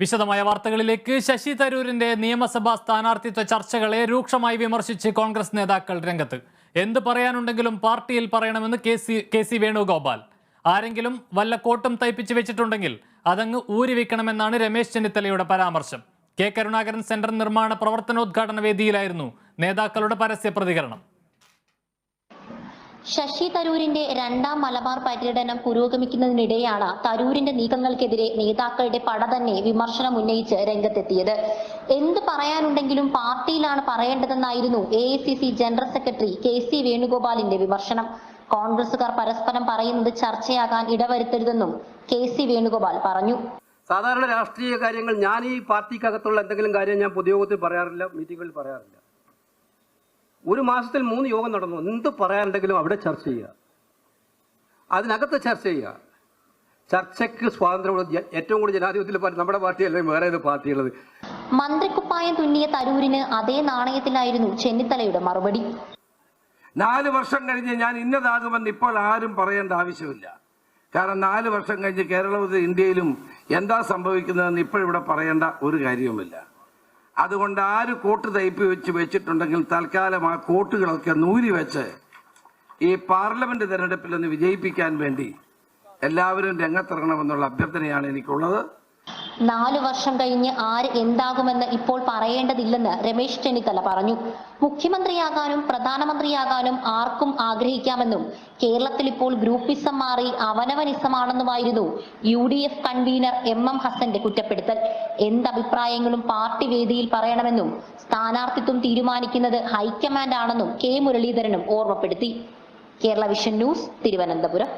വിശദമായ വാർത്തകളിലേക്ക്. ശശി തരൂരിന്റെ നിയമസഭാ സ്ഥാനാർത്ഥിത്വ ചർച്ചകളെ രൂക്ഷമായി വിമർശിച്ച് കോൺഗ്രസ് നേതാക്കൾ രംഗത്ത്. എന്ത് പറയാനുണ്ടെങ്കിലും പാർട്ടിയിൽ പറയണമെന്ന് കെ സി വേണുഗോപാൽ. ആരെങ്കിലും വല്ല കോട്ടും തയ്പ്പിച്ച് വെച്ചിട്ടുണ്ടെങ്കിൽ അതങ്ങ് ഊരിവെക്കണമെന്നാണ് രമേശ് ചെന്നിത്തലയുടെ പരാമർശം. കെ കരുണാകരൻ സെന്റർ നിർമ്മാണ പ്രവർത്തനോദ്ഘാടന വേദിയിലായിരുന്നു നേതാക്കളുടെ പരസ്യ പ്രതികരണം. ശശി തരൂരിന്റെ രണ്ടാം മലബാർ പര്യടനം പുരോഗമിക്കുന്നതിനിടെയാണ് തരൂരിന്റെ നീക്കങ്ങൾക്കെതിരെ നേതാക്കളുടെ പട തന്നെ വിമർശനം ഉന്നയിച്ച് രംഗത്തെത്തിയത്. എന്ത് പറയാനുണ്ടെങ്കിലും പാർട്ടിയിലാണ് പറയേണ്ടതെന്നായിരുന്നു AICC ജനറൽ സെക്രട്ടറി KC വേണുഗോപാലിന്റെ വിമർശനം. കോൺഗ്രസുകാർ പരസ്പരം പറയുന്നത് ചർച്ചയാകാൻ ഇടവരുത്തരുതെന്നും KC വേണുഗോപാൽ പറഞ്ഞു. സാധാരണ രാഷ്ട്രീയ കാര്യങ്ങൾ ഞാൻ ഈ പാർട്ടിക്കകത്തുള്ള എന്തെങ്കിലും കാര്യം ഞാൻ പൊതുയോഗത്തിൽ പറയാറില്ല, മീറ്റിങ്ങുകളിൽ പറയാറില്ല. ഒരു മാസത്തിൽ 3 യോഗം നടന്നു. എന്ത് പറയാനുണ്ടെങ്കിലും അവിടെ ചർച്ച ചെയ്യുക, അതിനകത്ത് ചർച്ച ചെയ്യുക. ചർച്ചയ്ക്ക് സ്വാതന്ത്ര്യമുള്ളത് ഏറ്റവും കൂടുതൽ ജനാധിപത്യത്തിൽ നമ്മുടെ പാർട്ടിയല്ലേ വേറെ ഏത് പാർട്ടിയുള്ളത്. മന്ത്രിക്കുപ്പായം തുന്നിയ തരൂരിന് അതേ നാണയത്തിലായിരുന്നു ചെന്നിത്തലയുടെ മറുപടി. 4 വർഷം കഴിഞ്ഞ് ഞാൻ ഇന്നതാകുമെന്ന് ഇപ്പോൾ ആരും പറയേണ്ട ആവശ്യമില്ല. കാരണം 4 വർഷം കഴിഞ്ഞ് കേരളത്തിലും ഇന്ത്യയിലും എന്താ സംഭവിക്കുന്നതെന്ന് ഇപ്പോഴിവിടെ പറയേണ്ട ഒരു കാര്യവുമില്ല. അതുകൊണ്ട് ആര് കോട്ട് തയ്പ്പ് വെച്ചിട്ടുണ്ടെങ്കിൽ തൽക്കാലം ആ കോട്ടുകളൊക്കെ നൂരി വെച്ച് ഈ പാർലമെന്റ് തെരഞ്ഞെടുപ്പിൽ ഒന്ന് വിജയിപ്പിക്കാൻ വേണ്ടി എല്ലാവരും രംഗത്തിറങ്ങണമെന്നുള്ള അഭ്യർത്ഥനയാണ് എനിക്കുള്ളത്. 4 വർഷം കഴിഞ്ഞ് ആര് എന്താകുമെന്ന് ഇപ്പോൾ പറയേണ്ടതില്ലെന്ന് രമേശ് ചെന്നിത്തല പറഞ്ഞു. മുഖ്യമന്ത്രിയാകാനും പ്രധാനമന്ത്രിയാകാനും ആർക്കും ആഗ്രഹിക്കാമെന്നും കേരളത്തിൽ ഇപ്പോൾ ഗ്രൂപ്പിസം മാറി അവനവനിസമാണെന്നുമായിരുന്നു UDF കൺവീനർ MM ഹസന്റെ കുറ്റപ്പെടുത്തൽ. എന്തഭിപ്രായങ്ങളും പാർട്ടി വേദിയിൽ പറയണമെന്നും സ്ഥാനാർത്ഥിത്വം തീരുമാനിക്കുന്നത് ഹൈക്കമാൻഡ് ആണെന്നും K മുരളീധരനും ഓർമ്മപ്പെടുത്തി. Kerala vision news, Thiruvananthapuram.